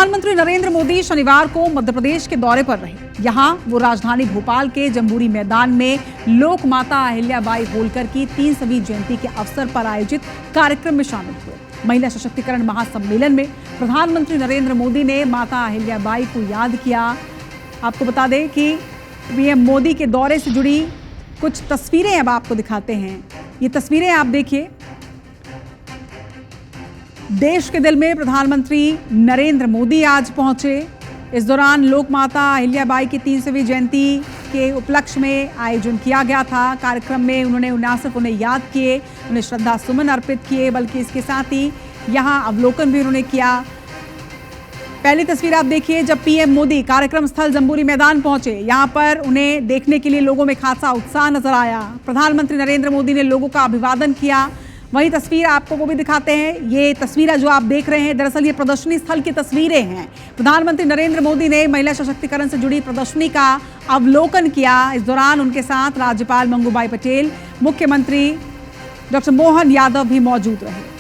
प्रधानमंत्री नरेंद्र मोदी शनिवार को मध्य प्रदेश के दौरे पर रहे। यहां वो राजधानी भोपाल के जंबूरी मैदान में लोक माता अहिल्याबाई होलकर की 300वीं जयंती के अवसर पर आयोजित कार्यक्रम में शामिल हुए। महिला सशक्तिकरण महासम्मेलन में प्रधानमंत्री नरेंद्र मोदी ने माता अहिल्याबाई को याद किया। आपको बता दें कि पीएम मोदी के दौरे से जुड़ी कुछ तस्वीरें अब आपको दिखाते हैं। ये तस्वीरें आप देखिए। देश के दिल में प्रधानमंत्री नरेंद्र मोदी आज पहुंचे। इस दौरान लोक माता अहिल्याबाई की 300वीं जयंती के उपलक्ष्य में आयोजन किया गया था। कार्यक्रम में उन्होंने न सिर्फ उन्हें याद किए, उन्हें श्रद्धा सुमन अर्पित किए, बल्कि इसके साथ ही यहां अवलोकन भी उन्होंने किया। पहली तस्वीर आप देखिए, जब पीएम मोदी कार्यक्रम स्थल जंबूरी मैदान पहुंचे। यहां पर उन्हें देखने के लिए लोगों में खासा उत्साह नजर आया। प्रधानमंत्री नरेंद्र मोदी ने लोगों का अभिवादन किया। वही तस्वीर आपको वो भी दिखाते हैं। ये तस्वीरें जो आप देख रहे हैं, दरअसल ये प्रदर्शनी स्थल की तस्वीरें हैं। प्रधानमंत्री नरेंद्र मोदी ने महिला सशक्तिकरण से जुड़ी प्रदर्शनी का अवलोकन किया। इस दौरान उनके साथ राज्यपाल मंगूबाई पटेल, मुख्यमंत्री डॉक्टर मोहन यादव भी मौजूद रहे।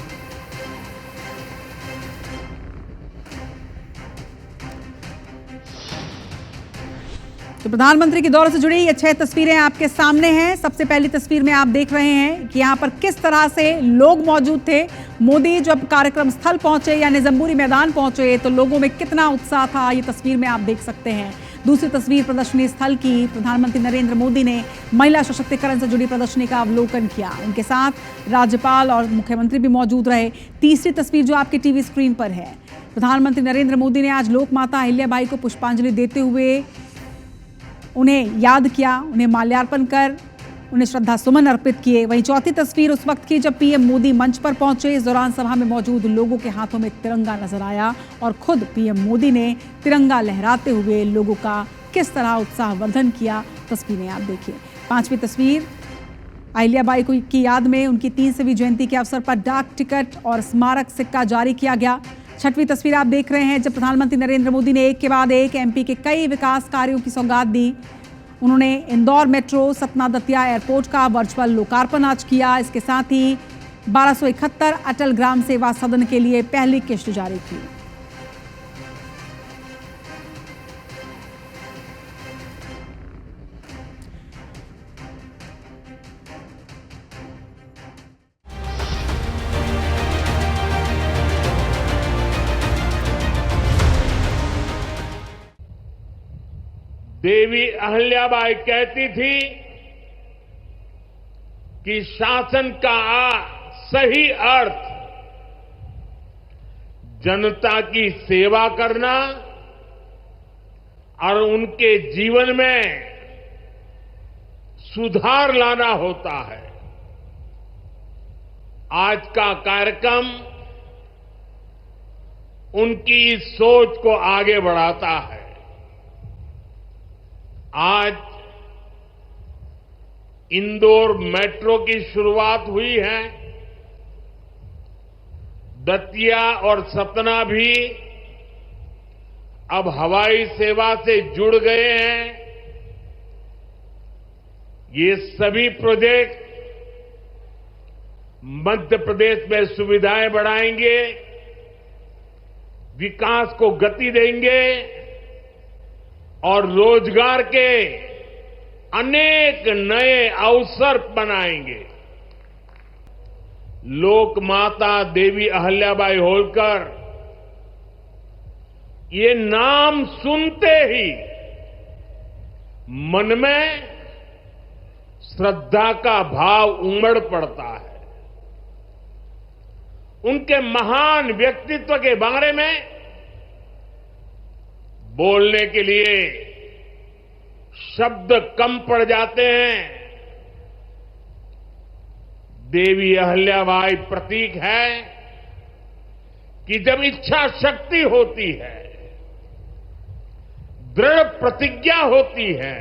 तो प्रधानमंत्री के दौरे से जुड़ी ये 6 तस्वीरें आपके सामने हैं। सबसे पहली तस्वीर में आप देख रहे हैं कि यहाँ पर किस तरह से लोग मौजूद थे। मोदी जब कार्यक्रम स्थल पहुंचे यानी जंबूरी मैदान पहुंचे तो लोगों में कितना उत्साह था, ये तस्वीर में आप देख सकते हैं। दूसरी तस्वीर प्रदर्शनी स्थल की, प्रधानमंत्री नरेंद्र मोदी ने महिला सशक्तिकरण से जुड़ी प्रदर्शनी का अवलोकन किया। उनके साथ राज्यपाल और मुख्यमंत्री भी मौजूद रहे। तीसरी तस्वीर जो आपके टीवी स्क्रीन पर है, प्रधानमंत्री नरेंद्र मोदी ने आज लोक माता अहिल्याबाई को पुष्पांजलि देते हुए उन्हें याद किया, उन्हें माल्यार्पण कर उन्हें श्रद्धा सुमन अर्पित किए। वहीं चौथी तस्वीर उस वक्त की जब पीएम मोदी मंच पर पहुंचे। इस दौरान सभा में मौजूद लोगों के हाथों में तिरंगा नजर आया और खुद पीएम मोदी ने तिरंगा लहराते हुए लोगों का किस तरह उत्साहवर्धन किया, तस्वीरें आप देखिए। पांचवी तस्वीर अहिल्याबाई की याद में उनकी 300वीं जयंती के अवसर पर डाक टिकट और स्मारक सिक्का जारी किया गया। छठवीं तस्वीर आप देख रहे हैं, जब प्रधानमंत्री नरेंद्र मोदी ने एक के बाद एक एमपी के कई विकास कार्यों की सौगात दी। उन्होंने इंदौर मेट्रो, सतना दतिया एयरपोर्ट का वर्चुअल लोकार्पण आज किया। इसके साथ ही 1271 अटल ग्राम सेवा सदन के लिए पहली किस्त जारी की। देवी अहिल्याबाई कहती थी कि शासन का सही अर्थ जनता की सेवा करना और उनके जीवन में सुधार लाना होता है। आज का कार्यक्रम उनकी इस सोच को आगे बढ़ाता है। आज इंदौर मेट्रो की शुरुआत हुई है। दतिया और सतना भी अब हवाई सेवा से जुड़ गए हैं। ये सभी प्रोजेक्ट मध्य प्रदेश में सुविधाएं बढ़ाएंगे, विकास को गति देंगे और रोजगार के अनेक नए अवसर बनाएंगे। लोक माता देवी अहिल्याबाई होलकर, ये नाम सुनते ही मन में श्रद्धा का भाव उमड़ पड़ता है। उनके महान व्यक्तित्व के बारे में बोलने के लिए शब्द कम पड़ जाते हैं। देवी अहिल्याबाई प्रतीक है कि जब इच्छा शक्ति होती है, दृढ़ प्रतिज्ञा होती है,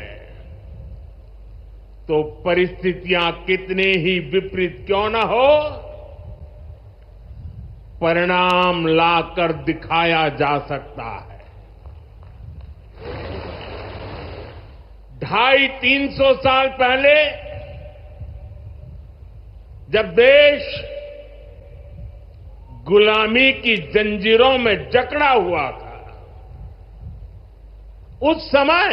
तो परिस्थितियां कितने ही विपरीत क्यों न हो, परिणाम लाकर दिखाया जा सकता है। 250-300 साल पहले जब देश गुलामी की जंजीरों में जकड़ा हुआ था, उस समय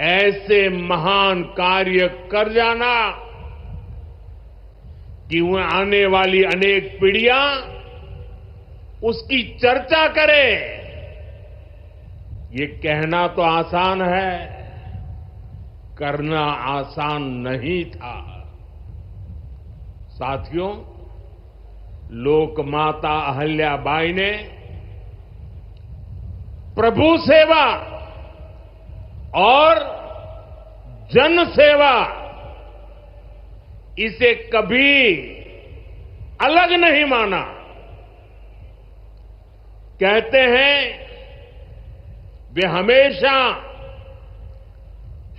ऐसे महान कार्य कर जाना कि वह आने वाली अनेक पीढ़ियां उसकी चर्चा करें। ये कहना तो आसान है, करना आसान नहीं था। साथियों, लोकमाता अहल्याबाई ने प्रभु सेवा और जन सेवा इसे कभी अलग नहीं माना। कहते हैं वे हमेशा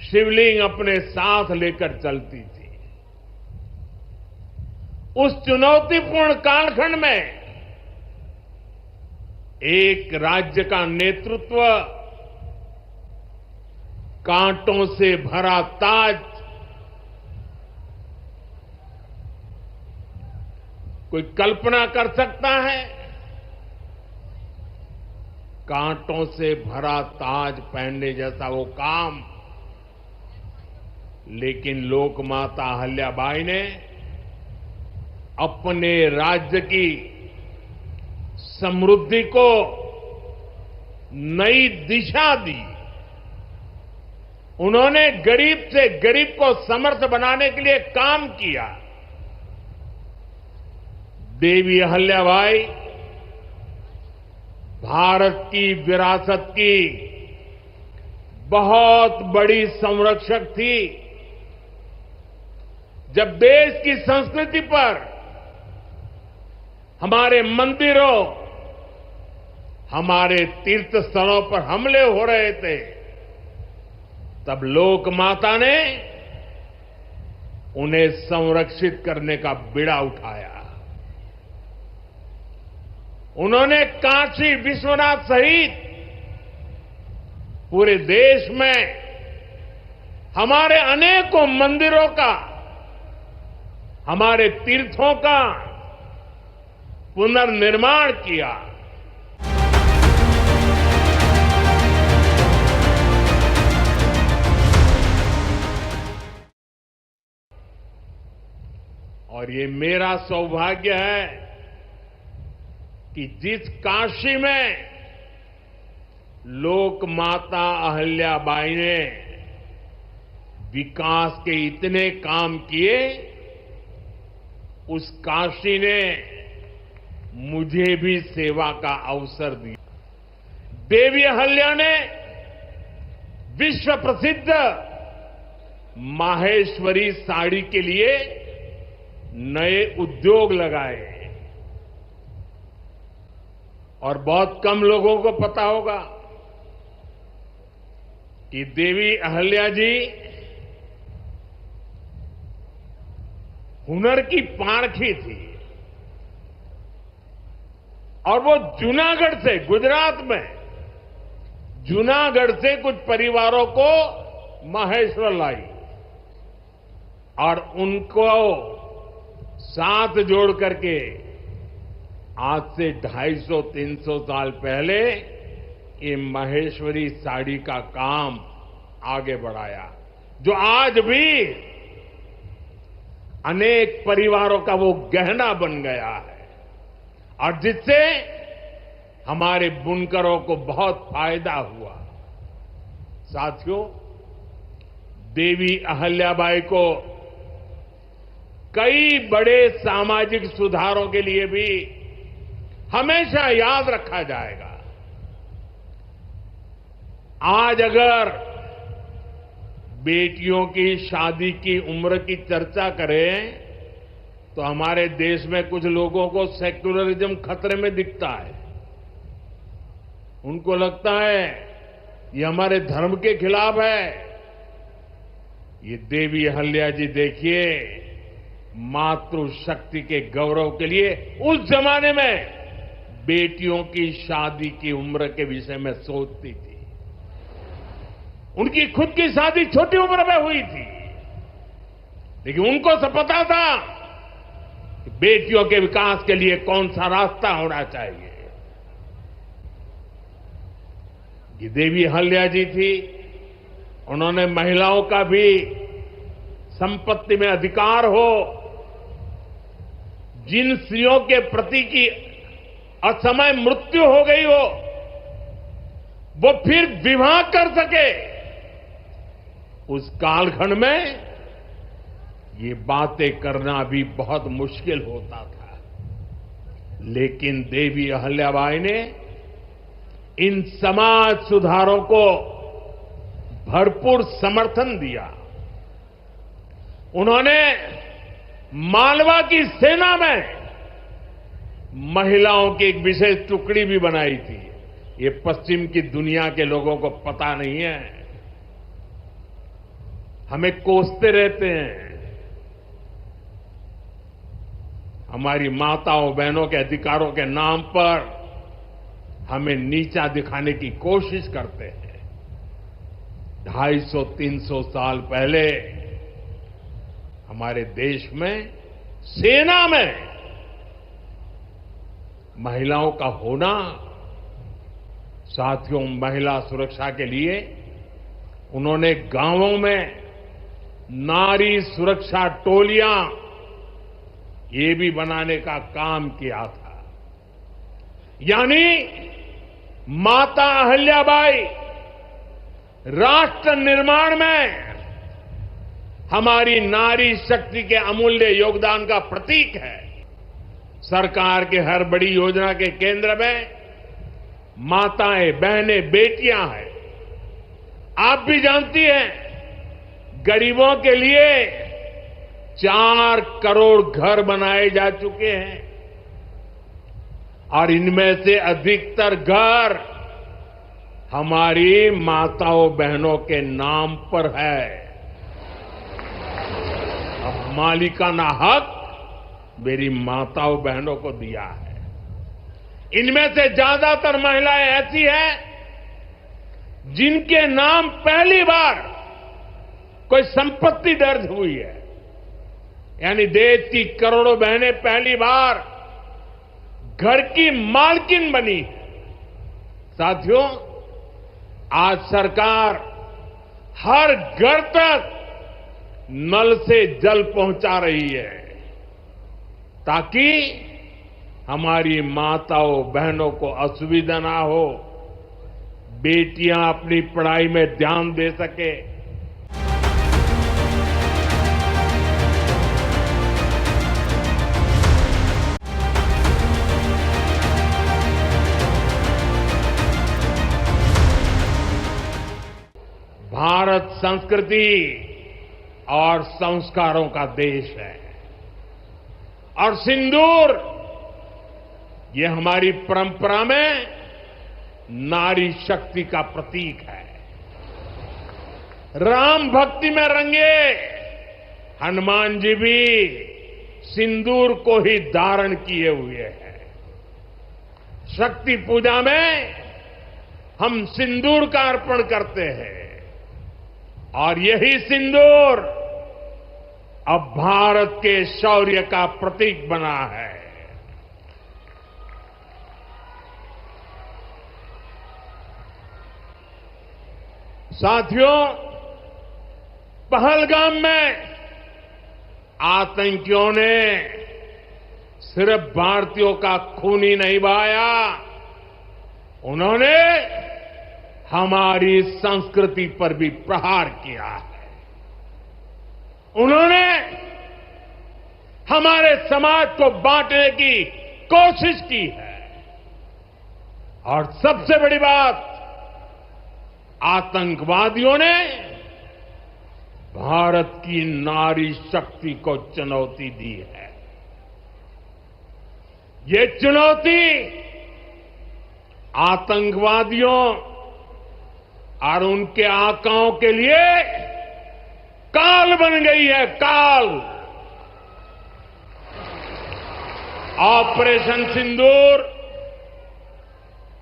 शिवलिंग अपने साथ लेकर चलती थी। उस चुनौतीपूर्ण कालखंड में एक राज्य का नेतृत्व कांटों से भरा ताज कोई कल्पना कर सकता है? कांटों से भरा ताज पहनने जैसा वो काम, लेकिन लोकमाता अहल्याबाई ने अपने राज्य की समृद्धि को नई दिशा दी। उन्होंने गरीब से गरीब को समर्थ बनाने के लिए काम किया। देवी अहल्याबाई भारत की विरासत की बहुत बड़ी संरक्षक थी। जब देश की संस्कृति पर, हमारे मंदिरों, हमारे तीर्थ स्थलों पर हमले हो रहे थे, तब लोक माता ने उन्हें संरक्षित करने का बीड़ा उठाया। उन्होंने काशी विश्वनाथ सहित पूरे देश में हमारे अनेकों मंदिरों का, हमारे तीर्थों का पुनर्निर्माण किया। और ये मेरा सौभाग्य है कि जिस काशी में लोक माता अहल्याबाई ने विकास के इतने काम किए, उस काशी ने मुझे भी सेवा का अवसर दिया। देवी अहल्या ने विश्व प्रसिद्ध माहेश्वरी साड़ी के लिए नए उद्योग लगाए। और बहुत कम लोगों को पता होगा कि देवी अहल्या जी हुनर की पारखी थी। और वो जूनागढ़ से, गुजरात में जूनागढ़ से कुछ परिवारों को माहेश्वर लाई और उनको साथ जोड़ करके आज से 250-300 साल पहले ये माहेश्वरी साड़ी का काम आगे बढ़ाया, जो आज भी अनेक परिवारों का वो गहना बन गया है और जिससे हमारे बुनकरों को बहुत फायदा हुआ। साथियों, देवी अहल्याबाई को कई बड़े सामाजिक सुधारों के लिए भी हमेशा याद रखा जाएगा। आज अगर बेटियों की शादी की उम्र की चर्चा करें तो हमारे देश में कुछ लोगों को सेक्युलरिज्म खतरे में दिखता है। उनको लगता है ये हमारे धर्म के खिलाफ है। ये देवी अहल्या जी देखिए, मातृशक्ति के गौरव के लिए उस जमाने में बेटियों की शादी की उम्र के विषय में सोचती थी। उनकी खुद की शादी छोटी उम्र में हुई थी, लेकिन उनको सब पता था कि बेटियों के विकास के लिए कौन सा रास्ता होना चाहिए। ये देवी अहल्या जी थी, उन्होंने महिलाओं का भी संपत्ति में अधिकार हो, जिन स्त्रियों के प्रति की असमय मृत्यु हो गई हो वो फिर विवाह कर सके, उस कालखंड में ये बातें करना भी बहुत मुश्किल होता था। लेकिन देवी अहल्याबाई ने इन समाज सुधारों को भरपूर समर्थन दिया। उन्होंने मालवा की सेना में महिलाओं की एक विशेष टुकड़ी भी बनाई थी। ये पश्चिम की दुनिया के लोगों को पता नहीं है, हमें कोसते रहते हैं। हमारी माताओं बहनों के अधिकारों के नाम पर हमें नीचा दिखाने की कोशिश करते हैं। 250-300 साल पहले हमारे देश में सेना में महिलाओं का होना, साथियों, महिला सुरक्षा के लिए उन्होंने गांवों में नारी सुरक्षा टोलियां ये भी बनाने का काम किया था। यानी माता अहल्याबाई राष्ट्र निर्माण में हमारी नारी शक्ति के अमूल्य योगदान का प्रतीक है। सरकार के हर बड़ी योजना के केंद्र में माताएं, बहनें, बेटियां हैं। आप भी जानती हैं, गरीबों के लिए 4 करोड़ घर बनाए जा चुके हैं और इनमें से अधिकतर घर हमारी माताओं बहनों के नाम पर है। अब मालिकाना हक मेरी माताओं बहनों को दिया है। इनमें से ज्यादातर महिलाएं ऐसी हैं जिनके नाम पहली बार कोई संपत्ति दर्ज हुई है। यानी देश की करोड़ों बहनें पहली बार घर की मालकिन बनी है। साथियों, आज सरकार हर घर तक नल से जल पहुंचा रही है ताकि हमारी माताओं बहनों को असुविधा ना हो, बेटियां अपनी पढ़ाई में ध्यान दे सके। भारत संस्कृति और संस्कारों का देश है और सिंदूर ये हमारी परंपरा में नारी शक्ति का प्रतीक है। राम भक्ति में रंगे हनुमान जी भी सिंदूर को ही धारण किए हुए हैं। शक्ति पूजा में हम सिंदूर का अर्पण करते हैं और यही सिंदूर अब भारत के शौर्य का प्रतीक बना है। साथियों, पहलगाम में आतंकियों ने सिर्फ भारतीयों का खून ही नहीं बहाया, उन्होंने हमारी संस्कृति पर भी प्रहार किया है। उन्होंने हमारे समाज को बांटने की कोशिश की है और सबसे बड़ी बात, आतंकवादियों ने भारत की नारी शक्ति को चुनौती दी है। ये चुनौती आतंकवादियों और उनके आकाओं के लिए काल बन गई है, काल। ऑपरेशन सिंदूर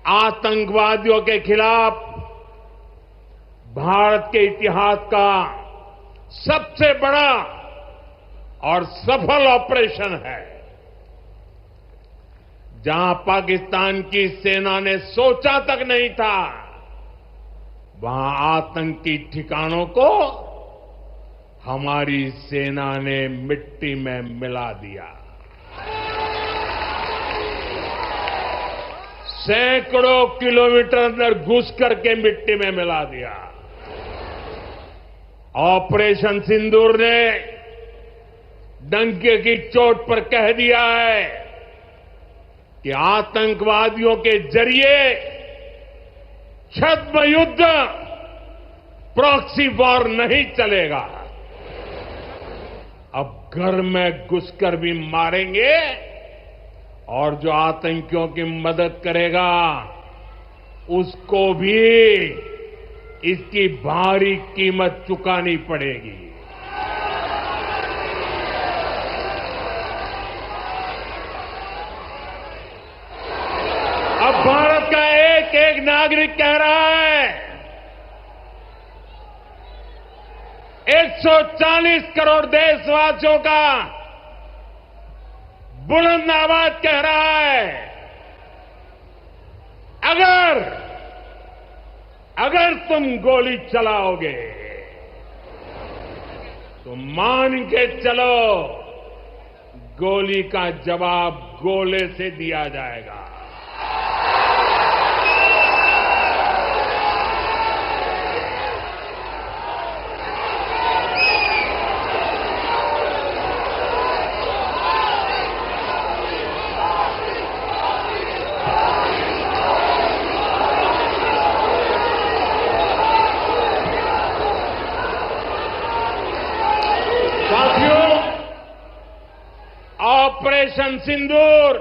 आतंकवादियों के खिलाफ भारत के इतिहास का सबसे बड़ा और सफल ऑपरेशन है, जहां पाकिस्तान की सेना ने सोचा तक नहीं था वहां आतंकी ठिकानों को हमारी सेना ने मिट्टी में मिला दिया। सैकड़ों किलोमीटर अंदर घुस करके मिट्टी में मिला दिया। ऑपरेशन सिंदूर ने डंके की चोट पर कह दिया है कि आतंकवादियों के जरिए छद्म युद्ध, प्रॉक्सी वॉर नहीं चलेगा। अब घर में घुसकर भी मारेंगे और जो आतंकियों की मदद करेगा उसको भी इसकी भारी कीमत चुकानी पड़ेगी। अब भारत का एक एक नागरिक कह रहा है, 140 करोड़ देशवासियों का बुलंद आवाज कह रहा है, अगर तुम गोली चलाओगे तो मान के चलो गोली का जवाब गोले से दिया जाएगा। साथियों, ऑपरेशन सिंदूर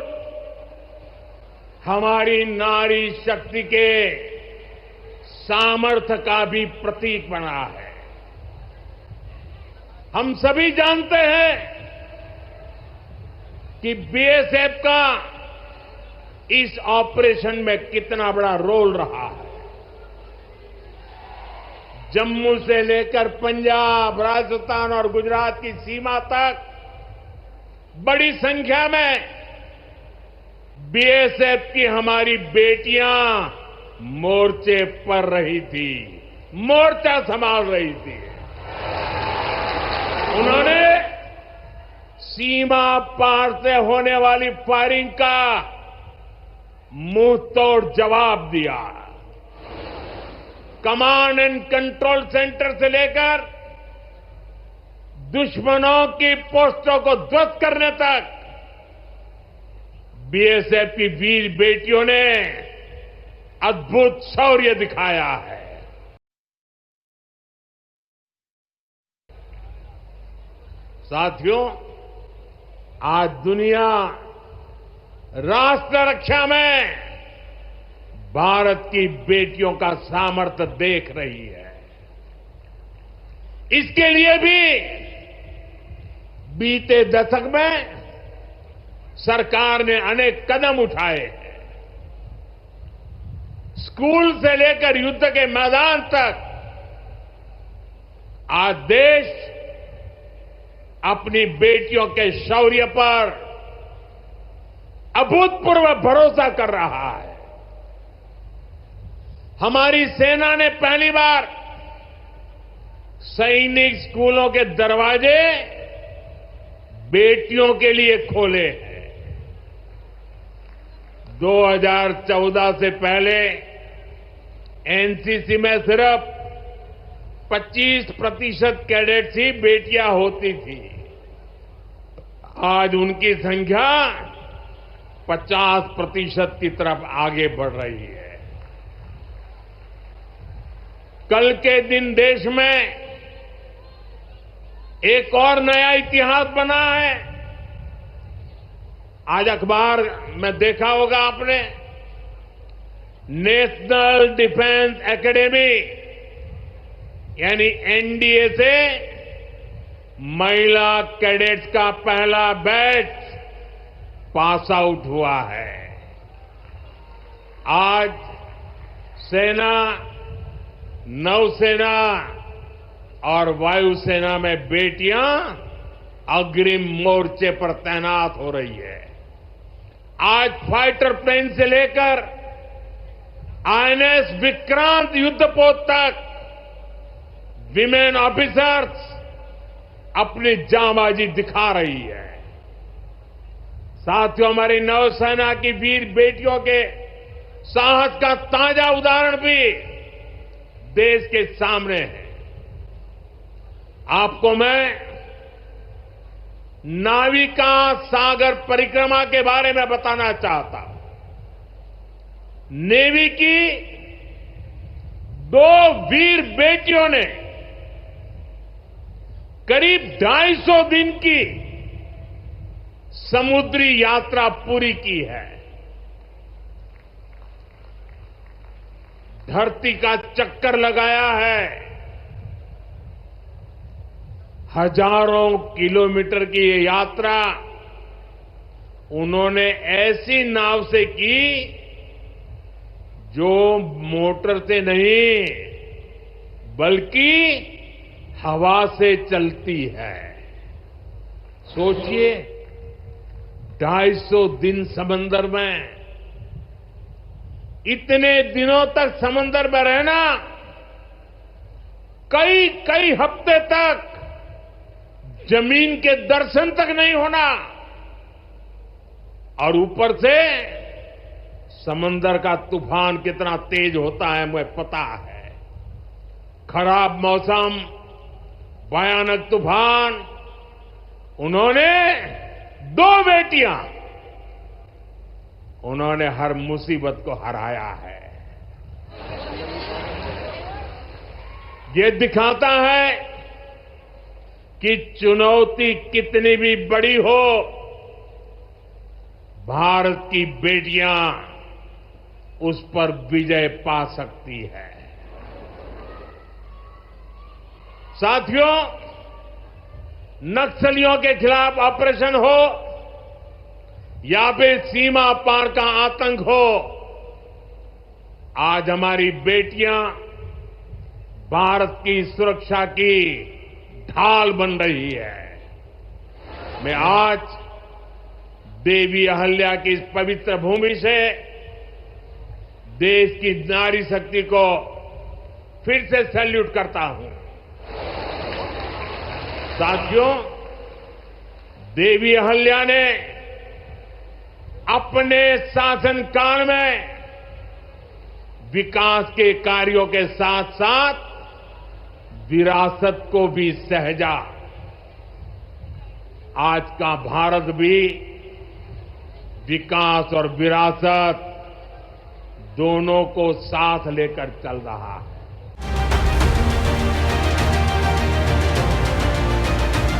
हमारी नारी शक्ति के सामर्थ्य का भी प्रतीक बना है। हम सभी जानते हैं कि बीएसएफ का इस ऑपरेशन में कितना बड़ा रोल रहा है। जम्मू से लेकर पंजाब, राजस्थान और गुजरात की सीमा तक बड़ी संख्या में बीएसएफ की हमारी बेटियां मोर्चे पर रही थी, मोर्चा संभाल रही थी। उन्होंने सीमा पार से होने वाली फायरिंग का मुंह तोड़ जवाब दिया। कमांड एंड कंट्रोल सेंटर से लेकर दुश्मनों की पोस्टों को ध्वस्त करने तक बीएसएफ की वीर बेटियों ने अद्भुत शौर्य दिखाया है। साथियों, आज दुनिया राष्ट्र रक्षा में भारत की बेटियों का सामर्थ्य देख रही है। इसके लिए भी बीते दशक में सरकार ने अनेक कदम उठाए हैं। स्कूल से लेकर युद्ध के मैदान तक आज देश अपनी बेटियों के शौर्य पर अभूतपूर्व भरोसा कर रहा है। हमारी सेना ने पहली बार सैनिक स्कूलों के दरवाजे बेटियों के लिए खोले हैं। 2014 से पहले एनसीसी में सिर्फ 25% कैडेट्स ही बेटियां होती थी। आज उनकी संख्या 50% की तरफ आगे बढ़ रही है। कल के दिन देश में एक और नया इतिहास बना है। आज अखबार में देखा होगा आपने, नेशनल डिफेंस एकेडमी यानी एनडीए से महिला कैडेट्स का पहला बैच पास आउट हुआ है। आज सेना, नौसेना और वायुसेना में बेटियां अग्रिम मोर्चे पर तैनात हो रही है। आज फाइटर प्लेन से लेकर आईएनएस विक्रांत युद्धपोत तक विमेन ऑफिसर्स अपनी जांबाजी दिखा रही है। साथियों, हमारी नौसेना की वीर बेटियों के साहस का ताजा उदाहरण भी देश के सामने है। आपको मैं नाविका सागर परिक्रमा के बारे में बताना चाहता हूं। नेवी की 2 वीर बेटियों ने करीब 250 दिन की समुद्री यात्रा पूरी की है। धरती का चक्कर लगाया है। हजारों किलोमीटर की ये यात्रा उन्होंने ऐसी नाव से की जो मोटर से नहीं बल्कि हवा से चलती है। सोचिए, 250 दिन समंदर में, इतने दिनों तक समंदर में रहना, कई कई हफ्ते तक जमीन के दर्शन तक नहीं होना, और ऊपर से समंदर का तूफान कितना तेज होता है मुझे पता है। खराब मौसम, भयानक तूफान, उन्होंने 2 बेटियां, उन्होंने हर मुसीबत को हराया है। ये दिखाता है कि चुनौती कितनी भी बड़ी हो, भारत की बेटियां उस पर विजय पा सकती है। साथियों, नक्सलियों के खिलाफ ऑपरेशन हो या फिर सीमा पार का आतंक हो, आज हमारी बेटियां भारत की सुरक्षा की ढाल बन रही है। मैं आज देवी अहल्या की इस पवित्र भूमि से देश की नारी शक्ति को फिर से सैल्यूट करता हूं। साथियों, देवी अहल्या ने अपने शासनकाल में विकास के कार्यों के साथ साथ विरासत को भी सहेजा। आज का भारत भी विकास और विरासत दोनों को साथ लेकर चल रहा है।